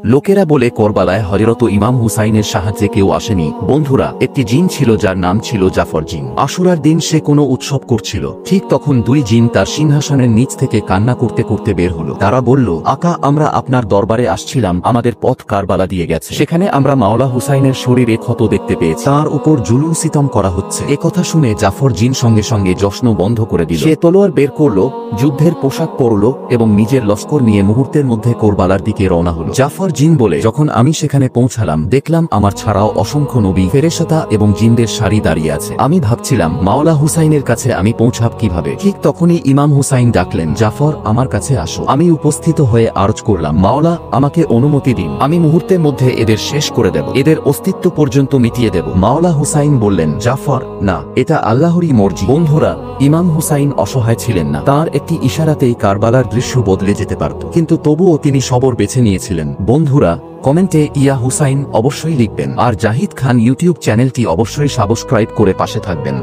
লোকেরা বলে করবালায় হযরত ইমাম হুসাইনের সাহায্যে কেউ আসেনি। বন্ধুরা, একটি জিন ছিল যার নাম ছিল জাফর জিন। আশুরার দিন সে কোনো উৎসব করছিল। ঠিক তখন দুই জিন তার সিংহাসনের নিচ থেকে কান্না করতে করতে বের হলো। তারা বলল, আকা, আমরা আপনার দরবারে আসছিলাম, আমাদের পথ কারবালা দিয়ে গেছে। সেখানে আমরা মাওলা হুসাইনের শরীরে ক্ষত দেখতে পেয়েছি, তার উপর জুলুম সিতম করা হচ্ছে। একথা শুনে জাফর জিন সঙ্গে সঙ্গে জশ্ন বন্ধ করে দিল। সে তলোয়ার বের করলো, যুদ্ধের পোশাক পরল এবং নিজের লস্কর নিয়ে মুহূর্তের মধ্যে কোরবালার দিকে রওনা হলো। জাফর জিন বলে, যখন আমি সেখানে পৌঁছালাম দেখলাম আমার ছাড়াও অসংখ্য নবী, ফেরেশতা এবং জিনদের সারি দাঁড়িয়ে আছে। আমি ভাবছিলাম মাওলা হুসাইনের কাছে আমি পৌঁছাব কিভাবে। ঠিক তখনই ইমাম হুসাইন ডাকলেন, জাফর, আমার কাছে আসো। আমি উপস্থিত হয়ে আরজ করলাম, মাওলা, আমাকে অনুমতি দিন, আমি মুহূর্তের মধ্যে এদের শেষ করে দেব, এদের অস্তিত্ব পর্যন্ত মিটিয়ে দেব। মাওলা হুসাইন বললেন, জাফর, না, এটা আল্লাহরই মর্জি। বন্ধুরা, ইমাম হুসাইন অসহায় ছিলেন না। তার একটি ইশারাতেই কারবালার দৃশ্য বদলে যেতে পারত, কিন্তু তবুও তিনি সবর বেছে নিয়েছিলেন। বন্ধুরা, কমেন্টে ইয়া হুসাইন অবশ্যই লিখবেন, আর জাহিদ খান ইউটিউব চ্যানেলটি অবশ্যই সাবস্ক্রাইব করে পাশে থাকবেন।